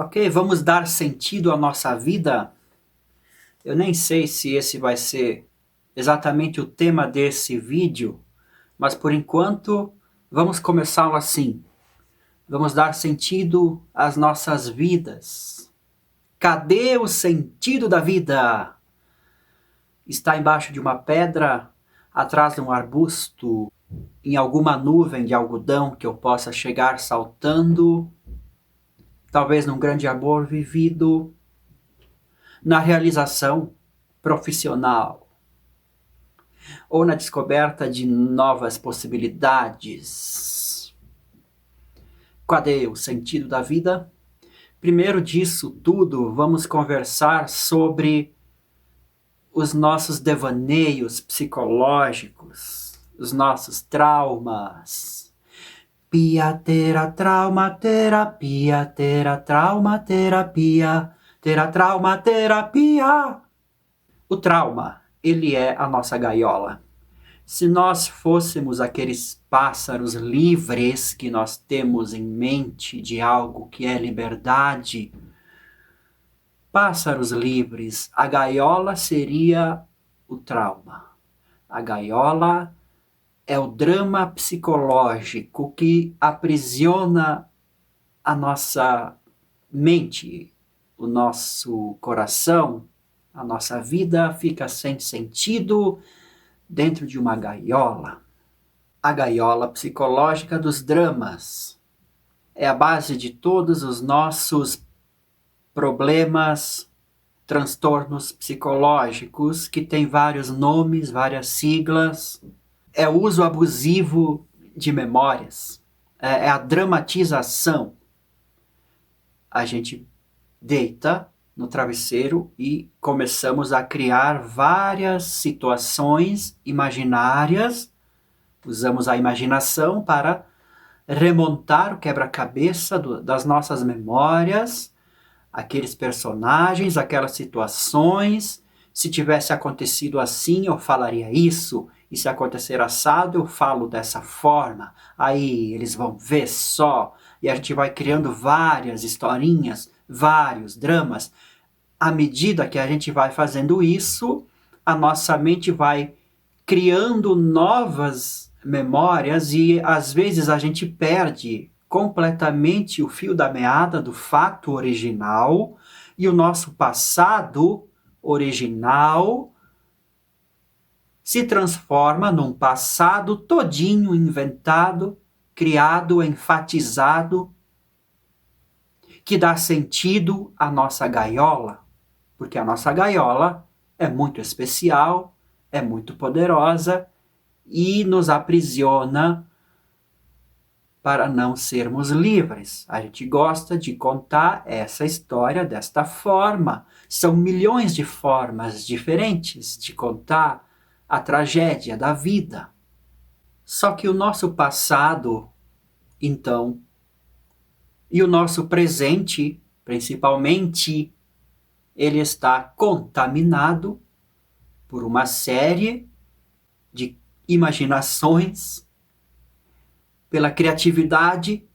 Ok, vamos dar sentido à nossa vida? Eu nem sei se esse vai ser exatamente o tema desse vídeo, mas por enquanto vamos começá-lo assim. Vamos dar sentido às nossas vidas. Cadê o sentido da vida? Está embaixo de uma pedra, atrás de um arbusto, em alguma nuvem de algodão que eu possa chegar saltando, talvez num grande amor vivido, na realização profissional ou na descoberta de novas possibilidades. Cadê o sentido da vida? Primeiro disso tudo, vamos conversar sobre os nossos devaneios psicológicos, os nossos traumas. Piatera traumaterapia, tera traumaterapia, tera traumaterapia. O trauma, ele é a nossa gaiola. Se nós fôssemos aqueles pássaros livres que nós temos em mente de algo que é liberdade, pássaros livres, a gaiola seria o trauma. A gaiola é o drama psicológico que aprisiona a nossa mente, o nosso coração, a nossa vida fica sem sentido dentro de uma gaiola. A gaiola psicológica dos dramas é a base de todos os nossos problemas, transtornos psicológicos, que tem vários nomes, várias siglas. É o uso abusivo de memórias, é a dramatização. A gente deita no travesseiro e começamos a criar várias situações imaginárias. Usamos a imaginação para remontar o quebra-cabeça das nossas memórias, aqueles personagens, aquelas situações. Se tivesse acontecido assim, eu falaria isso. E se acontecer assado, eu falo dessa forma. Aí eles vão ver só. E a gente vai criando várias historinhas, vários dramas. À medida que a gente vai fazendo isso, a nossa mente vai criando novas memórias e às vezes a gente perde completamente o fio da meada do fato original e o nosso passado original se transforma num passado todinho inventado, criado, enfatizado, que dá sentido à nossa gaiola, porque a nossa gaiola é muito especial, é muito poderosa e nos aprisiona para não sermos livres. A gente gosta de contar essa história desta forma. São milhões de formas diferentes de contar a tragédia da vida. Só que o nosso passado, então, e o nosso presente, principalmente, ele está contaminado por uma série de imaginações, pela criatividade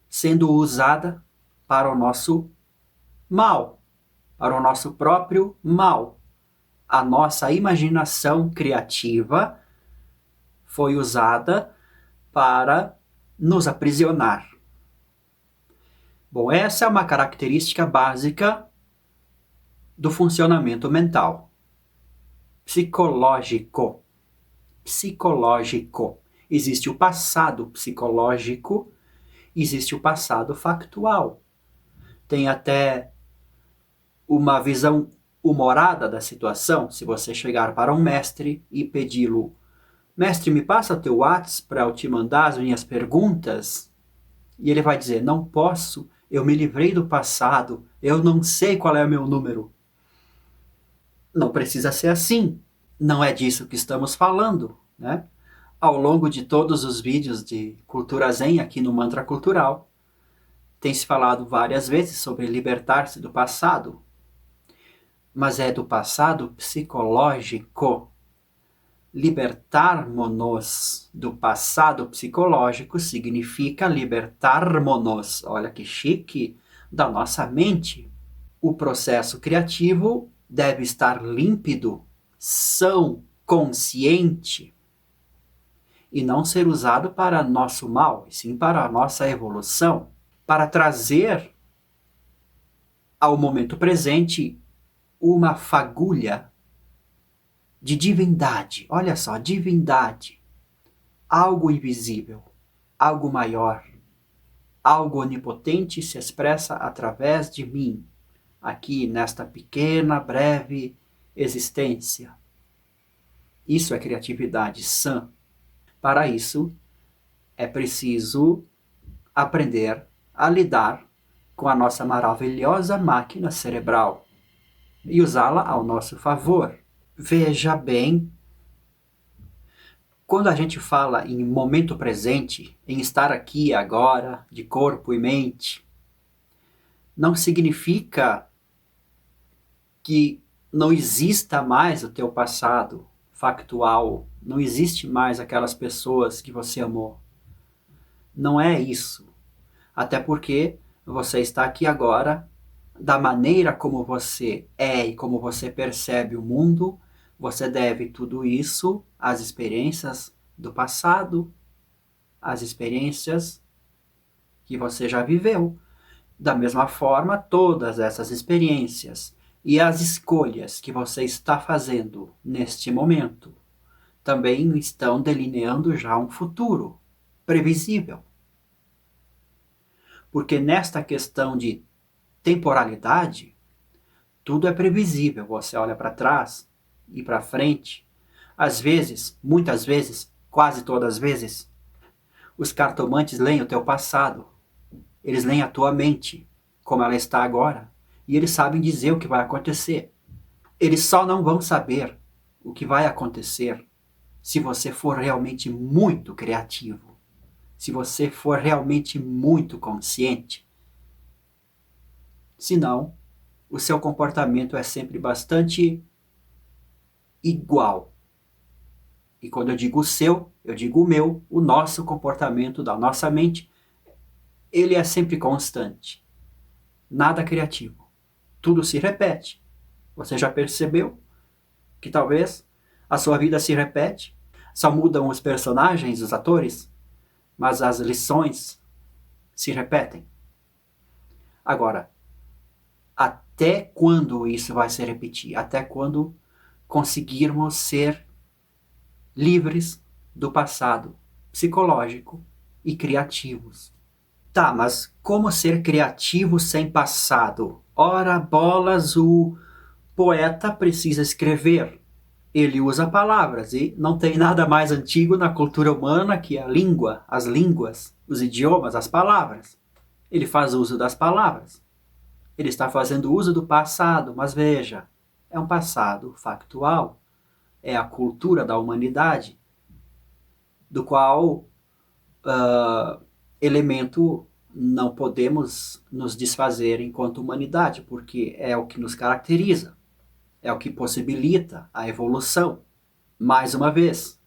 sendo usada para o nosso mal, para o nosso próprio mal. A nossa imaginação criativa foi usada para nos aprisionar. Bom, essa é uma característica básica do funcionamento mental. Psicológico. Psicológico. Existe o passado psicológico, existe o passado factual. Tem até uma visão humorada da situação. Se você chegar para um mestre e pedi-lo: mestre, me passa teu WhatsApp para eu te mandar as minhas perguntas, e ele vai dizer: não posso, eu me livrei do passado, eu não sei qual é o meu número. Não precisa ser assim. Não é disso que estamos falando, né? Ao longo de todos os vídeos de Cultura Zen aqui no Mantra Cultural, tem se falado várias vezes sobre libertar-se do passado, mas é do passado psicológico. Libertarmos-nos do passado psicológico significa libertarmos-nos, olha que chique, da nossa mente, o processo criativo deve estar límpido, são, consciente, e não ser usado para nosso mal, e sim para a nossa evolução, para trazer ao momento presente uma fagulha de divindade. Olha só, divindade. Algo invisível, algo maior, algo onipotente se expressa através de mim, aqui nesta pequena, breve existência. Isso é criatividade sã. Para isso, é preciso aprender a lidar com a nossa maravilhosa máquina cerebral e usá-la ao nosso favor. Veja bem, quando a gente fala em momento presente, em estar aqui agora, de corpo e mente, não significa que não exista mais o teu passado factual, não existe mais aquelas pessoas que você amou. Não é isso. Até porque você está aqui agora, da maneira como você é e como você percebe o mundo, você deve tudo isso às experiências do passado, às experiências que você já viveu. Da mesma forma, todas essas experiências e as escolhas que você está fazendo neste momento também estão delineando já um futuro previsível. Porque nesta questão de temporalidade, tudo é previsível. Você olha para trás e para frente. Às vezes, muitas vezes, quase todas as vezes, os cartomantes leem o teu passado. Eles leem a tua mente, como ela está agora. E eles sabem dizer o que vai acontecer. Eles só não vão saber o que vai acontecer se você for realmente muito criativo. Se você for realmente muito consciente. Senão, o seu comportamento é sempre bastante igual. E quando eu digo o seu, eu digo o meu, o nosso comportamento da nossa mente, ele é sempre constante. Nada criativo. Tudo se repete. Você já percebeu que talvez a sua vida se repete? Só mudam os personagens, os atores, mas as lições se repetem. Agora, até quando isso vai se repetir? Até quando conseguirmos ser livres do passado psicológico e criativos? Tá, mas como ser criativo sem passado? Ora bolas, o poeta precisa escrever. Ele usa palavras e não tem nada mais antigo na cultura humana que a língua, as línguas, os idiomas, as palavras. Ele faz uso das palavras. Ele está fazendo uso do passado, mas veja, é um passado factual. É a cultura da humanidade, do qual elemento não podemos nos desfazer enquanto humanidade, porque é o que nos caracteriza, é o que possibilita a evolução. Mais uma vez,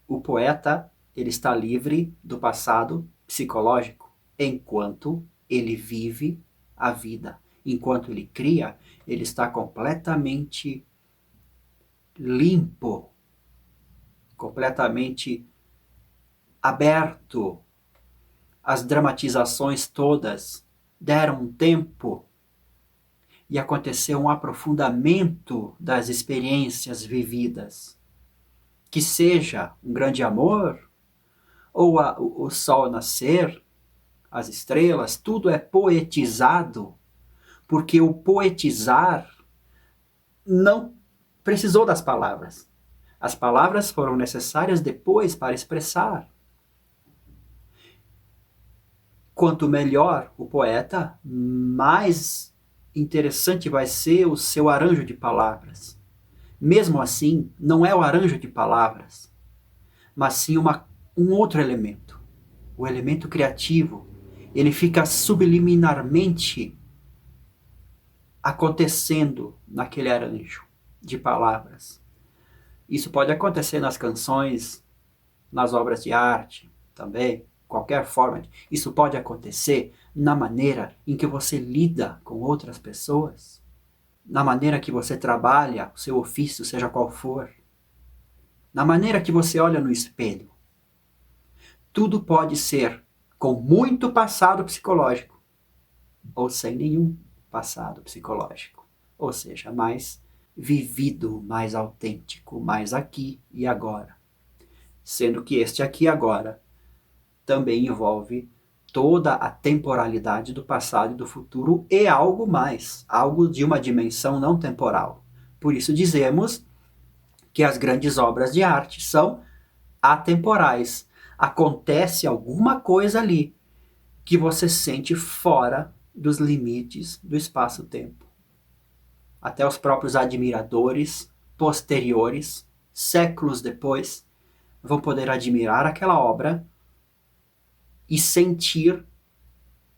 o poeta ele está livre do passado psicológico, enquanto ele vive a vida. Enquanto ele cria, ele está completamente limpo, completamente aberto. As dramatizações todas deram um tempo e aconteceu um aprofundamento das experiências vividas. Que seja um grande amor, ou o sol nascer, as estrelas, tudo é poetizado, porque o poetizar não precisou das palavras. As palavras foram necessárias depois para expressar. Quanto melhor o poeta, mais interessante vai ser o seu arranjo de palavras. Mesmo assim, não é o arranjo de palavras, mas sim um outro elemento. O elemento criativo. Ele fica subliminarmente acontecendo naquele arranjo de palavras. Isso pode acontecer nas canções, nas obras de arte também, qualquer forma. Isso pode acontecer na maneira em que você lida com outras pessoas, na maneira que você trabalha o seu ofício, seja qual for, na maneira que você olha no espelho. Tudo pode ser com muito passado psicológico ou sem nenhum passado psicológico. Ou seja, mais vivido, mais autêntico, mais aqui e agora. Sendo que este aqui e agora também envolve toda a temporalidade do passado e do futuro e algo mais, algo de uma dimensão não temporal. Por isso dizemos que as grandes obras de arte são atemporais. Acontece alguma coisa ali que você sente fora dos limites do espaço-tempo. Até os próprios admiradores posteriores, séculos depois, vão poder admirar aquela obra e sentir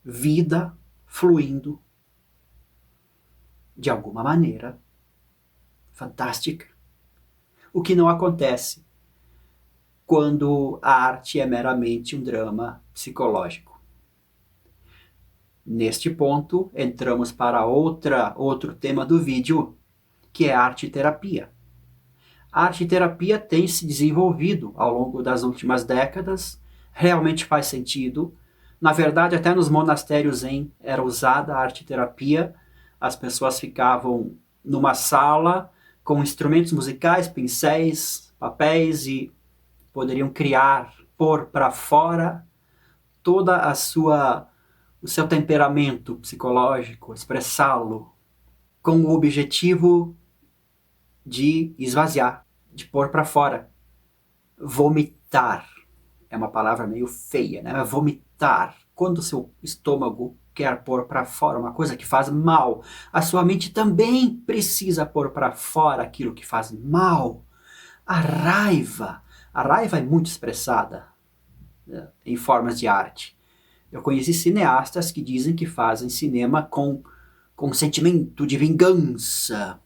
vida fluindo de alguma maneira fantástica. O que não acontece quando a arte é meramente um drama psicológico. Neste ponto, entramos para outro tema do vídeo, que é a arte-terapia. A arte-terapia tem se desenvolvido ao longo das últimas décadas, realmente faz sentido. Na verdade, até nos monastérios zen era usada a arte-terapia, as pessoas ficavam numa sala com instrumentos musicais, pincéis, papéis e poderiam criar, pôr para fora toda o seu temperamento psicológico, expressá-lo com o objetivo de esvaziar, de pôr para fora. Vomitar. É uma palavra meio feia, né? Vomitar. Quando o seu estômago quer pôr para fora uma coisa que faz mal, a sua mente também precisa pôr para fora aquilo que faz mal. A raiva. A raiva é muito expressada, né, em formas de arte. Eu conheci cineastas que dizem que fazem cinema com sentimento de vingança.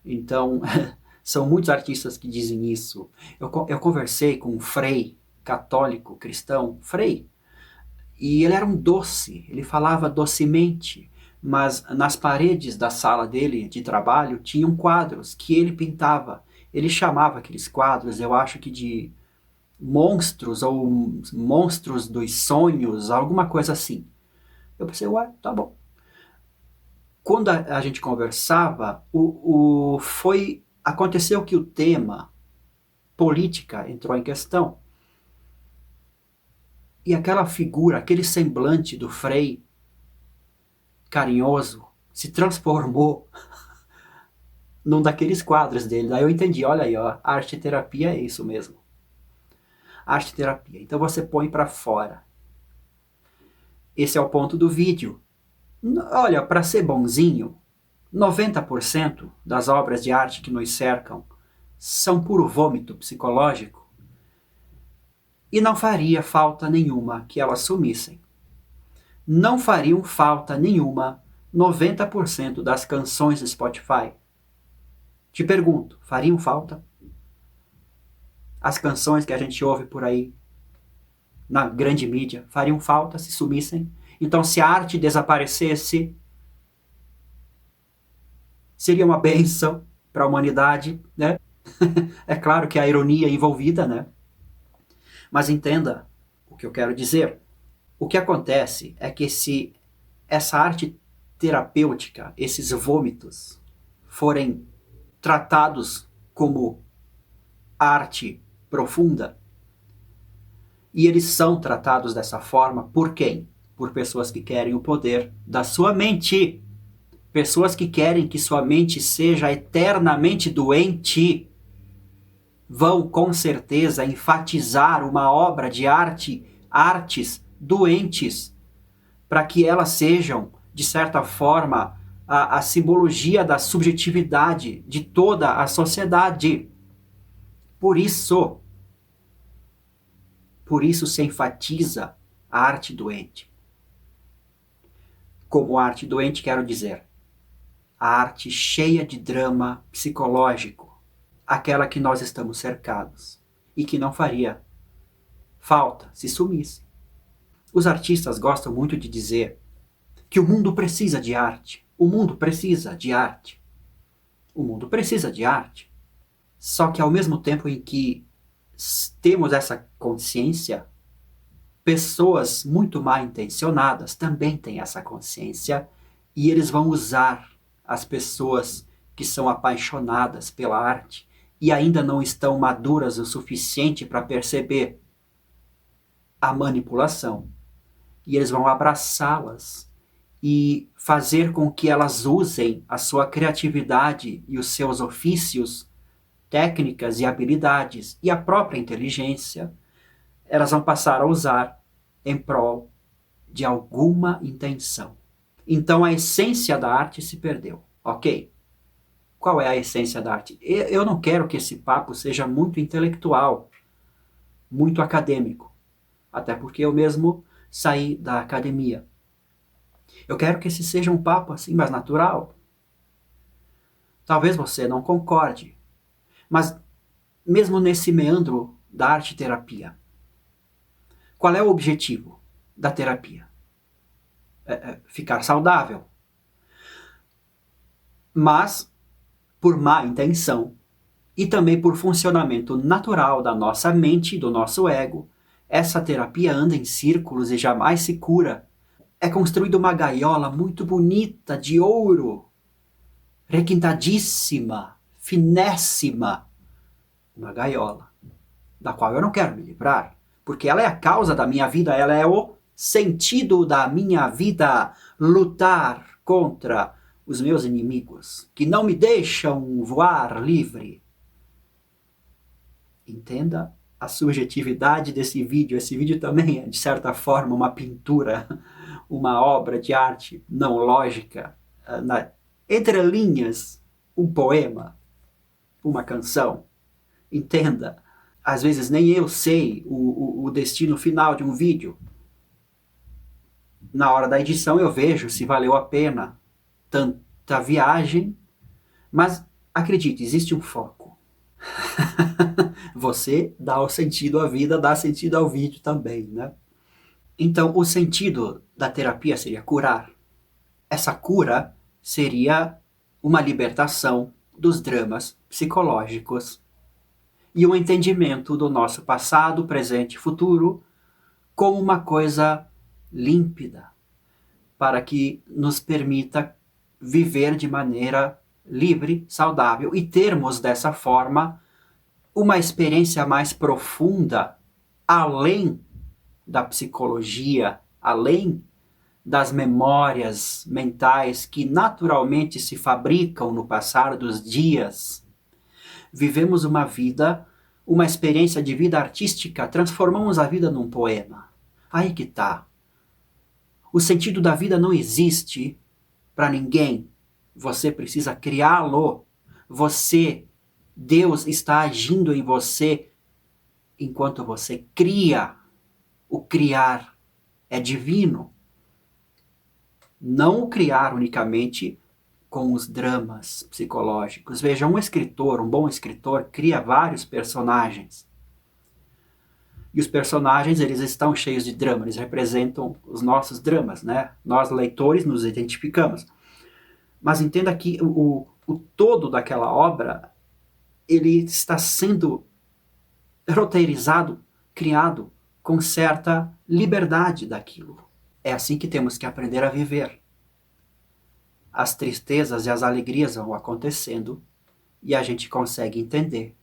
Então, são muitos artistas que dizem isso. Eu conversei com um frei católico, cristão, frei, e ele era um doce, ele falava docemente, mas nas paredes da sala dele de trabalho tinham quadros que ele pintava. Ele chamava aqueles quadros, eu acho que de monstros ou monstros dos sonhos, alguma coisa assim. Eu pensei, ué, tá bom. Quando a gente conversava, aconteceu que o tema política entrou em questão. E aquela figura, aquele semblante do Frei, carinhoso, se transformou num daqueles quadros dele. Daí eu entendi, olha aí, ó, arte-terapia é isso mesmo. Arte-terapia. Então você põe para fora. Esse é o ponto do vídeo. Olha, para ser bonzinho, 90% das obras de arte que nos cercam são puro vômito psicológico e não faria falta nenhuma que elas sumissem. Não fariam falta nenhuma 90% das canções do Spotify. Te pergunto, fariam falta? As canções que a gente ouve por aí, na grande mídia, fariam falta se sumissem? Então, se a arte desaparecesse, seria uma bênção para a humanidade, né? É claro que há ironia envolvida, né? Mas entenda o que eu quero dizer. O que acontece é que se essa arte terapêutica, esses vômitos, forem tratados como arte profunda, e eles são tratados dessa forma por quem? Por pessoas que querem o poder da sua mente. Pessoas que querem que sua mente seja eternamente doente vão com certeza enfatizar uma obra de artes doentes, para que elas sejam, de certa forma, a simbologia da subjetividade de toda a sociedade. Por isso se enfatiza a arte doente. Como arte doente, quero dizer, a arte cheia de drama psicológico, aquela que nós estamos cercados e que não faria falta se sumisse. Os artistas gostam muito de dizer que o mundo precisa de arte. O mundo precisa de arte. O mundo precisa de arte. Só que ao mesmo tempo em que temos essa consciência, pessoas muito mal intencionadas também têm essa consciência e eles vão usar as pessoas que são apaixonadas pela arte e ainda não estão maduras o suficiente para perceber a manipulação. E eles vão abraçá-las e fazer com que elas usem a sua criatividade e os seus ofícios, técnicas e habilidades e a própria inteligência, elas vão passar a usar em prol de alguma intenção. Então a essência da arte se perdeu, ok? Qual é a essência da arte? Eu não quero que esse papo seja muito intelectual, muito acadêmico, até porque eu mesmo saí da academia. Eu quero que esse seja um papo assim mais natural. Talvez você não concorde, mas mesmo nesse meandro da arte-terapia, qual é o objetivo da terapia? Ficar saudável. Mas, por má intenção, e também por funcionamento natural da nossa mente e do nosso ego, essa terapia anda em círculos e jamais se cura. É construída uma gaiola muito bonita, de ouro, requintadíssima, finésima. Uma gaiola, da qual eu não quero me livrar, porque ela é a causa da minha vida, ela é o sentido da minha vida, lutar contra os meus inimigos, que não me deixam voar livre. Entenda a subjetividade desse vídeo. Esse vídeo também é, de certa forma, uma pintura, uma obra de arte não lógica, entre linhas, um poema, uma canção. Entenda, às vezes nem eu sei o destino final de um vídeo. Na hora da edição eu vejo se valeu a pena tanta viagem, mas acredite, existe um foco. Você dá o sentido à vida, dá sentido ao vídeo também, né? Então, o sentido da terapia seria curar. Essa cura seria uma libertação dos dramas psicológicos e o entendimento do nosso passado, presente e futuro como uma coisa límpida, para que nos permita viver de maneira livre, saudável e termos dessa forma uma experiência mais profunda, além da psicologia, além das memórias mentais que naturalmente se fabricam no passar dos dias. Vivemos uma vida, uma experiência de vida artística, transformamos a vida num poema. Aí que tá. O sentido da vida não existe para ninguém. Você precisa criá-lo. Deus está agindo em você enquanto você cria. O criar é divino. Não o criar unicamente com os dramas psicológicos. Veja, um bom escritor, cria vários personagens. E os personagens, eles estão cheios de drama, eles representam os nossos dramas, né? Nós, leitores, nos identificamos. Mas entenda que o todo daquela obra, ele está sendo roteirizado, criado com certa liberdade daquilo. É assim que temos que aprender a viver. As tristezas e as alegrias vão acontecendo e a gente consegue entender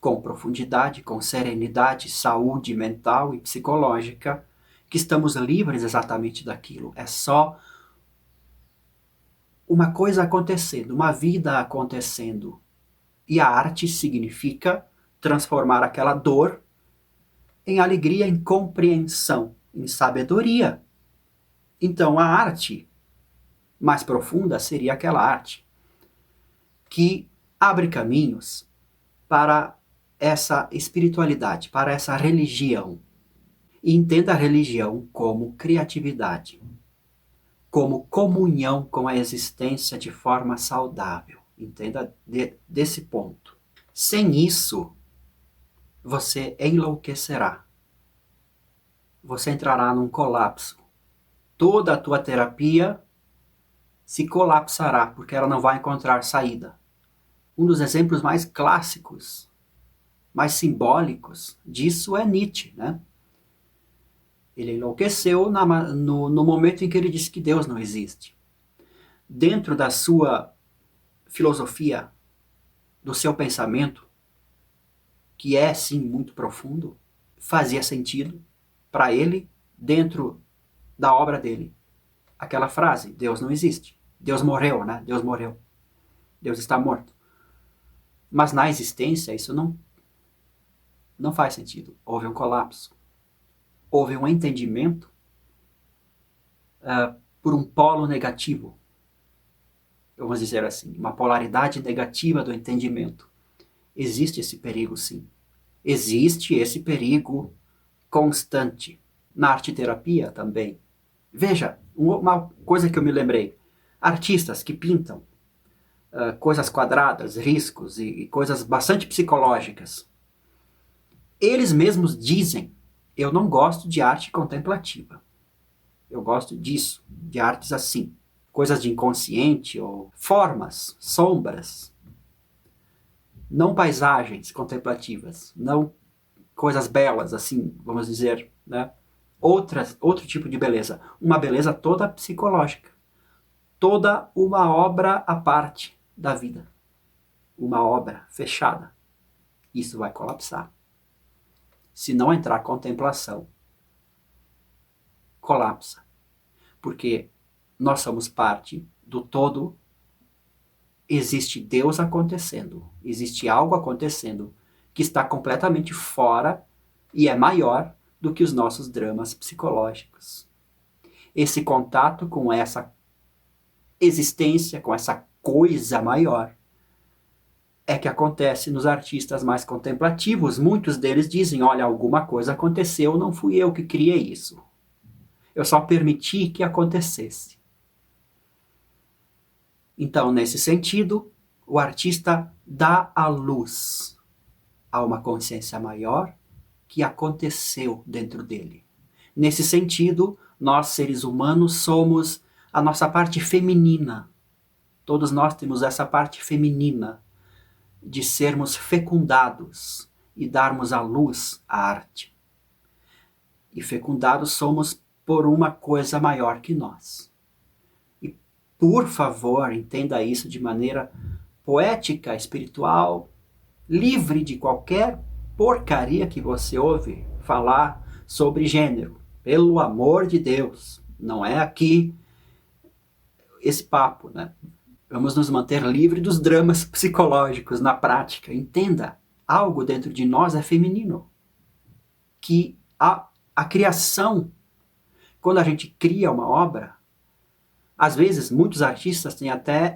com profundidade, com serenidade, saúde mental e psicológica, que estamos livres exatamente daquilo. É só uma coisa acontecendo, uma vida acontecendo. E a arte significa transformar aquela dor em alegria, em compreensão, em sabedoria. Então a arte mais profunda seria aquela arte que abre caminhos para essa espiritualidade, para essa religião. E entenda a religião como criatividade, como comunhão com a existência de forma saudável. Entenda desse ponto. Sem isso, você enlouquecerá. você entrará num colapso. Toda a tua terapia se colapsará, porque ela não vai encontrar saída. Um dos exemplos mais clássicos, mais simbólicos disso é Nietzsche, né? Ele enlouqueceu no momento em que ele disse que Deus não existe. Dentro da sua filosofia, do seu pensamento, que é sim muito profundo, fazia sentido para ele, dentro da obra dele, aquela frase: Deus não existe. Deus morreu, né? Deus morreu. Deus está morto. Mas na existência isso não faz sentido. Houve um colapso. Houve um entendimento por um polo negativo. Vamos dizer assim, uma polaridade negativa do entendimento. Existe esse perigo, sim. Existe esse perigo constante. Na arte-terapia também. Veja, uma coisa que eu me lembrei. Artistas que pintam coisas quadradas, riscos e coisas bastante psicológicas. Eles mesmos dizem: eu não gosto de arte contemplativa. Eu gosto disso, de artes assim. Coisas de inconsciente ou formas, sombras. Não paisagens contemplativas, não coisas belas, assim, vamos dizer, né? Outro tipo de beleza. Uma beleza toda psicológica. Toda uma obra à parte da vida. Uma obra fechada. Isso vai colapsar. Se não entrar contemplação, colapsa. Porque nós somos parte do todo. Existe Deus acontecendo. Existe algo acontecendo que está completamente fora e é maior do que os nossos dramas psicológicos. Esse contato com essa existência, com essa coisa maior, é que acontece nos artistas mais contemplativos. Muitos deles dizem: olha, alguma coisa aconteceu, não fui eu que criei isso. Eu só permiti que acontecesse. Então, nesse sentido, o artista dá a luz a uma consciência maior que aconteceu dentro dele. Nesse sentido, nós, seres humanos, somos a nossa parte feminina. Todos nós temos essa parte feminina de sermos fecundados e darmos à luz a arte. E fecundados somos por uma coisa maior que nós. E, por favor, entenda isso de maneira poética, espiritual, livre de qualquer porcaria que você ouve falar sobre gênero. Pelo amor de Deus, não é aqui esse papo, né? Vamos nos manter livres dos dramas psicológicos na prática. Entenda, algo dentro de nós é feminino. Que a criação, quando a gente cria uma obra, às vezes muitos artistas têm até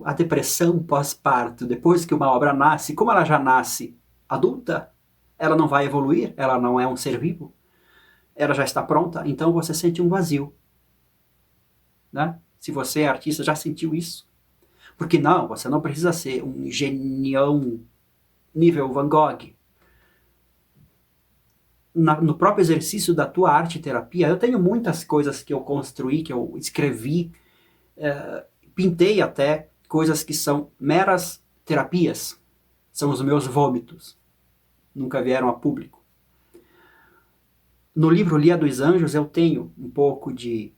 a depressão pós-parto, depois que uma obra nasce. Como ela já nasce adulta, ela não vai evoluir, ela não é um ser vivo, ela já está pronta, então você sente um vazio. Né? Se você é artista, já sentiu isso? Porque não, você não precisa ser um genião nível Van Gogh. No próprio exercício da tua arte-terapia, eu tenho muitas coisas que eu construí, que eu escrevi, pintei até, coisas que são meras terapias. São os meus vômitos. Nunca vieram a público. No livro Lia dos Anjos eu tenho um pouco de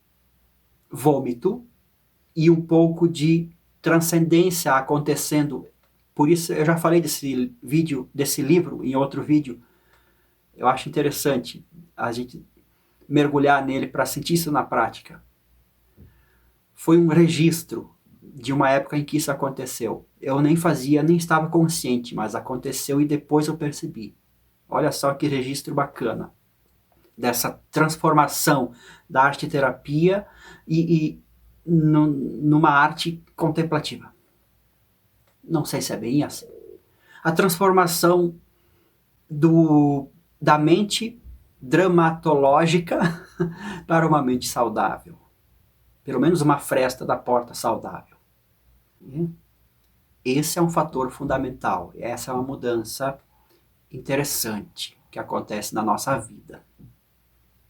vômito e um pouco de transcendência acontecendo. Por isso eu já falei desse livro em outro vídeo. Eu acho interessante a gente mergulhar nele para sentir isso na prática. Foi um registro de uma época em que isso aconteceu. Eu nem estava consciente, mas aconteceu e depois eu percebi. Olha só que registro bacana dessa transformação da arte-terapia e numa arte contemplativa. Não sei se é bem assim. A transformação da mente dramatológica para uma mente saudável. Pelo menos uma fresta da porta saudável. Esse é um fator fundamental. Essa é uma mudança interessante que acontece na nossa vida.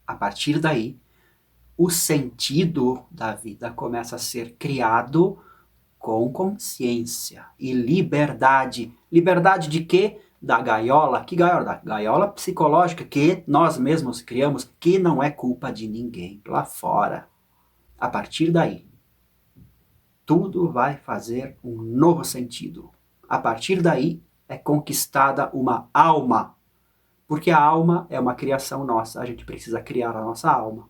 A partir daí, o sentido da vida começa a ser criado com consciência e liberdade. Liberdade de quê? Da gaiola. Que gaiola? Da gaiola psicológica que nós mesmos criamos, que não é culpa de ninguém lá fora. A partir daí, tudo vai fazer um novo sentido. A partir daí, é conquistada uma alma. Porque a alma é uma criação nossa. A gente precisa criar a nossa alma.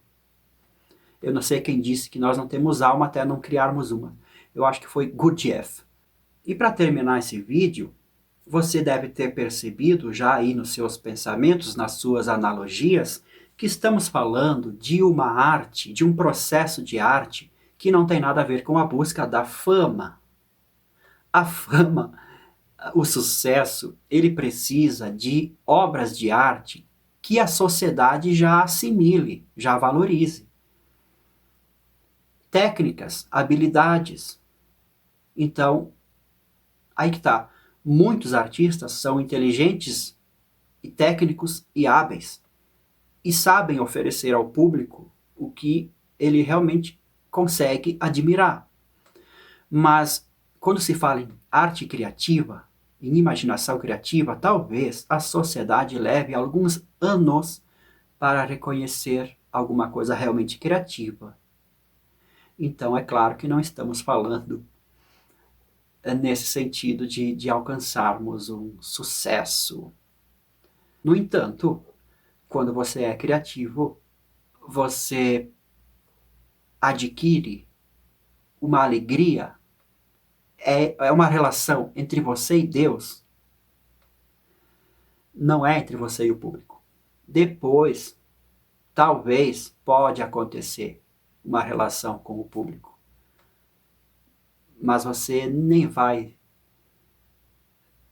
Eu não sei quem disse que nós não temos alma até não criarmos uma. Eu acho que foi Gurdjieff. E para terminar esse vídeo, você deve ter percebido já aí nos seus pensamentos, nas suas analogias, que estamos falando de uma arte, de um processo de arte que não tem nada a ver com a busca da fama. A fama, o sucesso, ele precisa de obras de arte que a sociedade já assimile, já valorize. Técnicas, habilidades. Então, aí que tá. Muitos artistas são inteligentes e técnicos e hábeis e sabem oferecer ao público o que ele realmente consegue admirar. Mas quando se fala em arte criativa, em imaginação criativa, talvez a sociedade leve alguns anos para reconhecer alguma coisa realmente criativa. Então é claro que não estamos falando nesse sentido de alcançarmos um sucesso. No entanto, quando você é criativo, você adquire uma alegria, é uma relação entre você e Deus, não é entre você e o público. Depois, talvez, pode acontecer uma relação com o público, mas você nem vai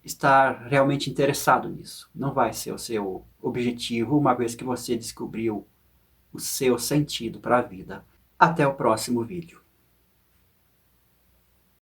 estar realmente interessado nisso. Não vai ser o seu objetivo, uma vez que você descobriu o seu sentido para a vida. Até o próximo vídeo.